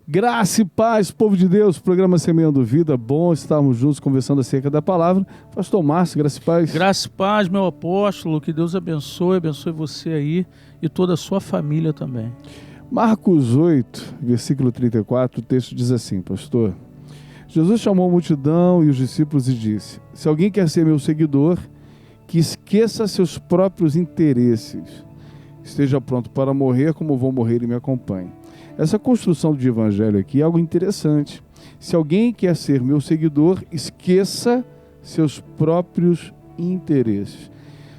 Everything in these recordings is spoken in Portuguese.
Graça e paz, povo de Deus, programa Semeando Vida, bom estarmos juntos conversando acerca da palavra. Pastor Márcio, graça e paz. Graça e paz, meu apóstolo, que Deus abençoe você aí e toda a sua família também. Marcos 8, versículo 34, o texto diz assim, pastor: Jesus chamou a multidão e os discípulos e disse: se alguém quer ser meu seguidor, que esqueça seus próprios interesses, esteja pronto para morrer como vou morrer e me acompanhe. Essa construção de evangelho aqui é algo interessante. Se alguém quer ser meu seguidor, esqueça seus próprios interesses.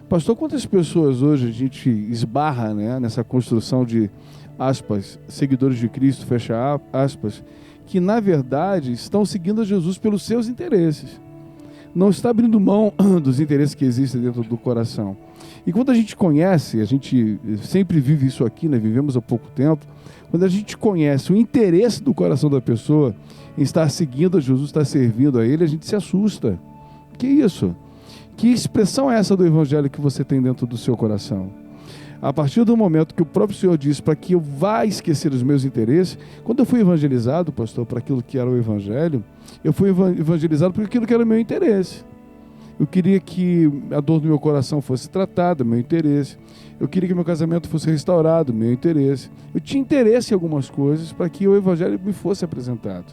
Pastor, quantas pessoas hoje a gente esbarra, né, nessa construção de, aspas, seguidores de Cristo, fecha aspas, que na verdade estão seguindo a Jesus pelos seus interesses. Não está abrindo mão dos interesses que existem dentro do coração. E quando a gente conhece, a gente sempre vive isso aqui, né? Vivemos há pouco tempo, quando a gente conhece o interesse do coração da pessoa em estar seguindo a Jesus, estar servindo a Ele, a gente se assusta. Que isso? Que expressão é essa do Evangelho que você tem dentro do seu coração? A partir do momento que o próprio Senhor disse para que eu vá esquecer os meus interesses, quando eu fui evangelizado, pastor, para aquilo que era o Evangelho, eu fui evangelizado por aquilo que era o meu interesse. Eu queria que a dor do meu coração fosse tratada, meu interesse. Eu queria que meu casamento fosse restaurado, meu interesse. Eu tinha interesse em algumas coisas para que o Evangelho me fosse apresentado.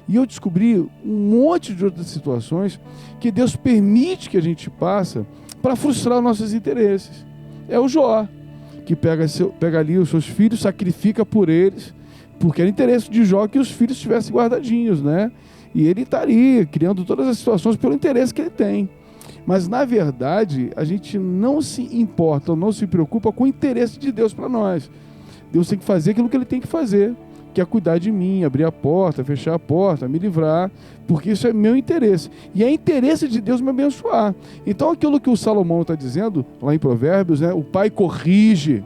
E eu descobri um monte de outras situações que Deus permite que a gente passe para frustrar nossos interesses. É o Jó, que pega ali os seus filhos, sacrifica por eles, porque era interesse de Jó que os filhos estivessem guardadinhos, né? E ele está ali, criando todas as situações pelo interesse que ele tem. Mas, na verdade, a gente não se importa, ou não se preocupa com o interesse de Deus para nós. Deus tem que fazer aquilo que Ele tem que fazer, que é cuidar de mim, abrir a porta, fechar a porta, me livrar, porque isso é meu interesse. E é interesse de Deus me abençoar. Então, aquilo que o Salomão está dizendo, lá em Provérbios, né? O pai corrige,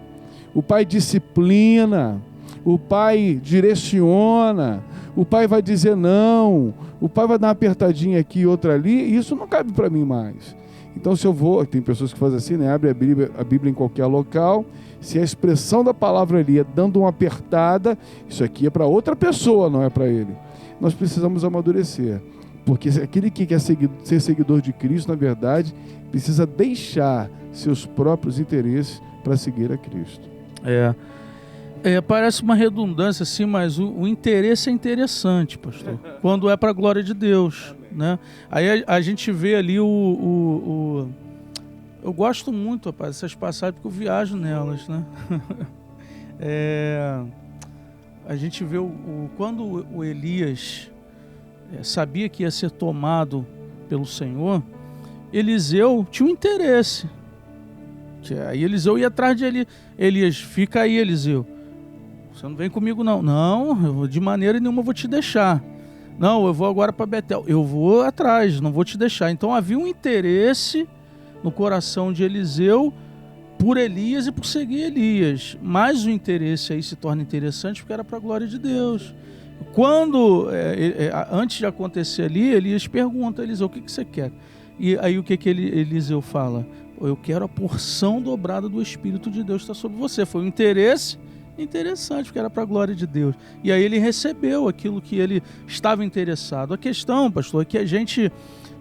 o pai disciplina, o pai direciona, o pai vai dizer não, o pai vai dar uma apertadinha aqui e outra ali, e isso não cabe para mim mais. Então, se eu vou, tem pessoas que fazem assim, né? Abre a Bíblia em qualquer local, se a expressão da palavra ali é dando uma apertada, isso aqui é para outra pessoa, não é para ele. Nós precisamos amadurecer, porque aquele que quer ser seguidor de Cristo, na verdade, precisa deixar seus próprios interesses para seguir a Cristo. Parece uma redundância assim, mas o interesse é interessante, pastor, quando é para a glória de Deus, né? Aí a gente vê ali eu gosto muito, rapaz, dessas passagens porque eu viajo nelas, né? A gente vê quando o Elias sabia que ia ser tomado pelo Senhor, Eliseu tinha um interesse. Aí Eliseu ia atrás de Elias, fica aí, Eliseu. Você não vem comigo não. Não, de maneira nenhuma eu vou te deixar. Não, eu vou agora para Betel. Eu vou atrás, não vou te deixar. Então havia um interesse no coração de Eliseu por Elias e por seguir Elias. Mas o interesse aí se torna interessante porque era para a glória de Deus. Quando, antes de acontecer ali, Elias pergunta a Eliseu, o que você quer? E aí o que Eliseu fala? Eu quero a porção dobrada do Espírito de Deus que está sobre você. Foi um interesse interessante, porque era para a glória de Deus. E aí ele recebeu aquilo que ele estava interessado. A questão, pastor, é que a gente,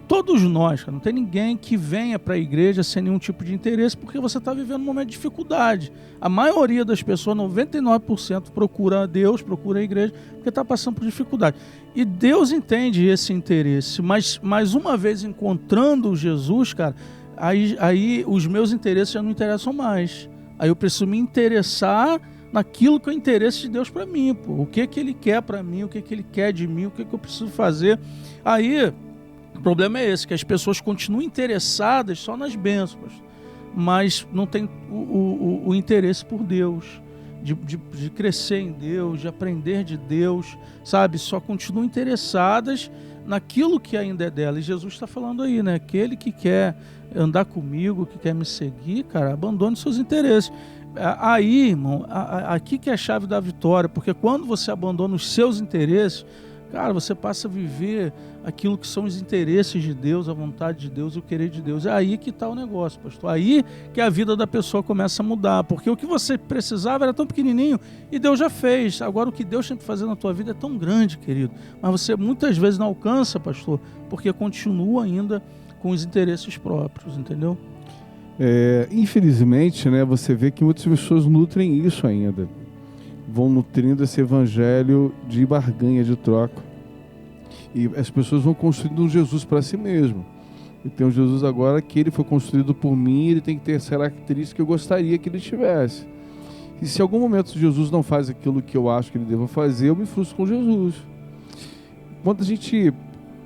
todos nós, não tem ninguém que venha para a igreja sem nenhum tipo de interesse, porque você está vivendo um momento de dificuldade. A maioria das pessoas, 99%, procura a Deus, procura a igreja, porque está passando por dificuldade. E Deus entende esse interesse, mas uma vez encontrando Jesus, cara, aí os meus interesses já não interessam mais. Aí eu preciso me interessar naquilo que é o interesse de Deus para mim, pô. O que Ele quer para mim, o que Ele quer de mim, o que eu preciso fazer. Aí, o problema é esse, que as pessoas continuam interessadas só nas bênçãos, mas não tem o interesse por Deus, de crescer em Deus, de aprender de Deus, sabe? Só continuam interessadas naquilo que ainda é dela. E Jesus está falando aí, né? Aquele que quer andar comigo, que quer me seguir, cara, abandone seus interesses. Aí, irmão, aqui que é a chave da vitória, porque quando você abandona os seus interesses, cara, você passa a viver aquilo que são os interesses de Deus, a vontade de Deus, o querer de Deus. É aí que está o negócio, pastor. Aí que a vida da pessoa começa a mudar, porque o que você precisava era tão pequenininho e Deus já fez. Agora o que Deus tem que fazer na tua vida é tão grande, querido. Mas você muitas vezes não alcança, pastor, porque continua ainda com os interesses próprios, entendeu? Infelizmente, né, você vê que muitas pessoas nutrem isso ainda. Vão nutrindo esse evangelho de barganha, de troca. E as pessoas vão construindo um Jesus para si mesmo. E tem um Jesus agora que ele foi construído por mim, ele tem que ter essa característica que eu gostaria que ele tivesse. E se em algum momento Jesus não faz aquilo que eu acho que ele deva fazer, eu me frustro com Jesus. Quando a gente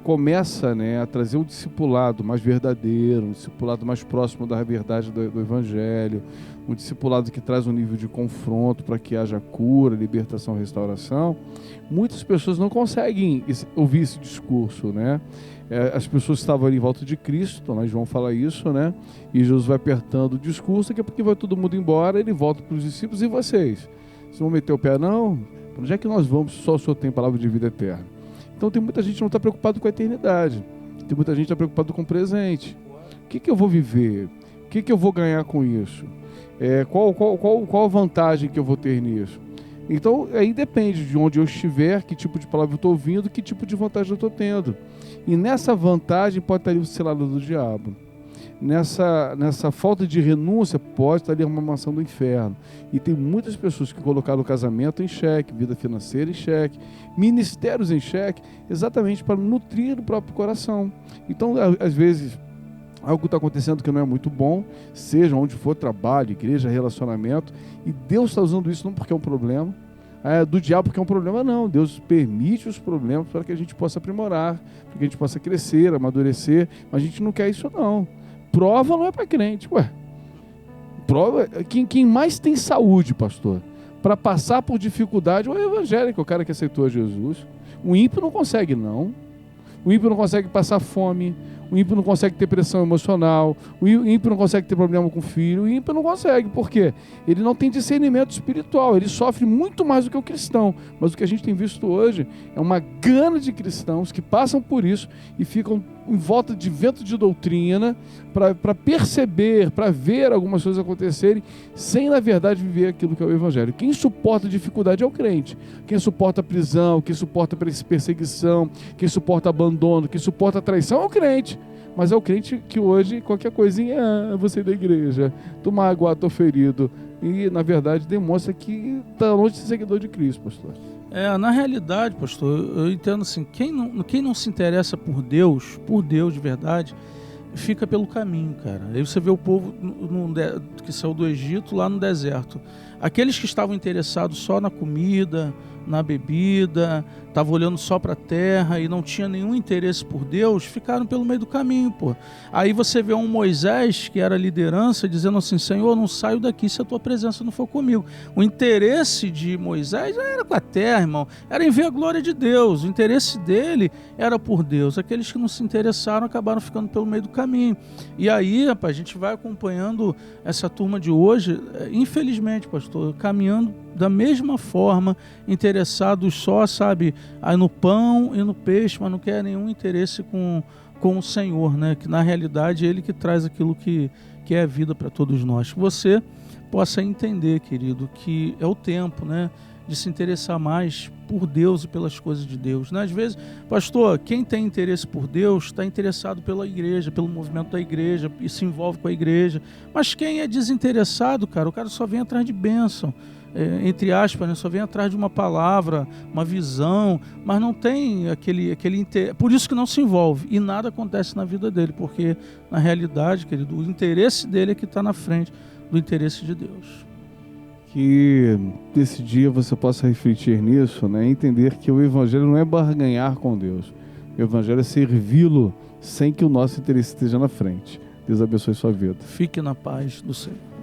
começa, né, a trazer um discipulado mais verdadeiro, um discipulado mais próximo da verdade do Evangelho, um discipulado que traz um nível de confronto para que haja cura, libertação, restauração, muitas pessoas não conseguem ouvir esse discurso, né? As pessoas estavam ali em volta de Cristo, então nós vamos falar isso, né? E Jesus vai apertando o discurso, daqui a pouco vai todo mundo embora, ele volta para os discípulos e vocês. Vocês vão meter o pé? Não? Onde é que nós vamos? Só o Senhor tem palavra de vida eterna. Então tem muita gente que não está preocupado com a eternidade. Tem muita gente que está preocupado com o presente. O que eu vou viver? O que eu vou ganhar com isso? Qual a vantagem que eu vou ter nisso? Então aí depende de onde eu estiver, que tipo de palavra eu estou ouvindo, que tipo de vantagem eu estou tendo. E nessa vantagem pode estar ali o selado do diabo. Nessa falta de renúncia pode estar ali uma maçã do inferno. E tem muitas pessoas que colocaram o casamento em xeque, vida financeira em xeque, ministérios em xeque, exatamente para nutrir o próprio coração. Então, às vezes, algo está acontecendo que não é muito bom, seja onde for, trabalho, igreja, relacionamento, e Deus está usando isso não porque é um problema, do diabo porque é um problema, não. Deus permite os problemas para que a gente possa aprimorar, para que a gente possa crescer, amadurecer, mas a gente não quer isso não. Prova não é para crente, prova, quem mais tem saúde, pastor, para passar por dificuldade é o evangélico, o cara que aceitou a Jesus. O ímpio não consegue não. O ímpio não consegue passar fome, o ímpio não consegue ter pressão emocional, o ímpio não consegue ter problema com o filho, o ímpio não consegue, por quê? Ele não tem discernimento espiritual, ele sofre muito mais do que o cristão, mas o que a gente tem visto hoje é uma gana de cristãos que passam por isso e ficam em volta de vento de doutrina para perceber, para ver algumas coisas acontecerem, sem na verdade viver aquilo que é o evangelho. Quem suporta dificuldade é o crente, quem suporta a prisão, quem suporta perseguição, quem suporta abandono, quem suporta a traição é o crente. Mas é o crente que hoje qualquer coisinha você da igreja, tô magoado, tô ferido, e na verdade demonstra que está longe de ser seguidor de Cristo, pastor. Na realidade, pastor, eu entendo assim, quem não se interessa por Deus de verdade, fica pelo caminho, cara. Aí você vê o povo que saiu do Egito lá no deserto. Aqueles que estavam interessados só na comida, na bebida, estavam olhando só para a terra e não tinha nenhum interesse por Deus, ficaram pelo meio do caminho, pô. Aí você vê um Moisés, que era liderança, dizendo assim, Senhor, não saio daqui se a tua presença não for comigo. O interesse de Moisés era com a terra, irmão, era em ver a glória de Deus, o interesse dele era por Deus. Aqueles que não se interessaram acabaram ficando pelo meio do caminho. E aí, rapaz, a gente vai acompanhando essa turma de hoje, infelizmente, pastor, caminhando da mesma forma, interessados só, sabe, aí no pão e no peixe, mas não quer nenhum interesse com o Senhor, né? Que na realidade é Ele que traz aquilo que é vida para todos nós. Que você possa entender, querido, que é o tempo, né, de se interessar mais por Deus e pelas coisas de Deus, né? Às vezes, pastor, quem tem interesse por Deus está interessado pela igreja, pelo movimento da igreja e se envolve com a igreja, mas quem é desinteressado, cara, o cara só vem atrás de bênção, entre aspas, né? Só vem atrás de uma palavra, uma visão, mas não tem aquele interesse. Por isso que não se envolve e nada acontece na vida dele, porque na realidade, querido, o interesse dele é que está na frente do interesse de Deus. Que desse dia você possa refletir nisso, né? Entender que o evangelho não é barganhar com Deus, o evangelho é servi-lo sem que o nosso interesse esteja na frente. Deus abençoe sua vida. Fique na paz do Senhor.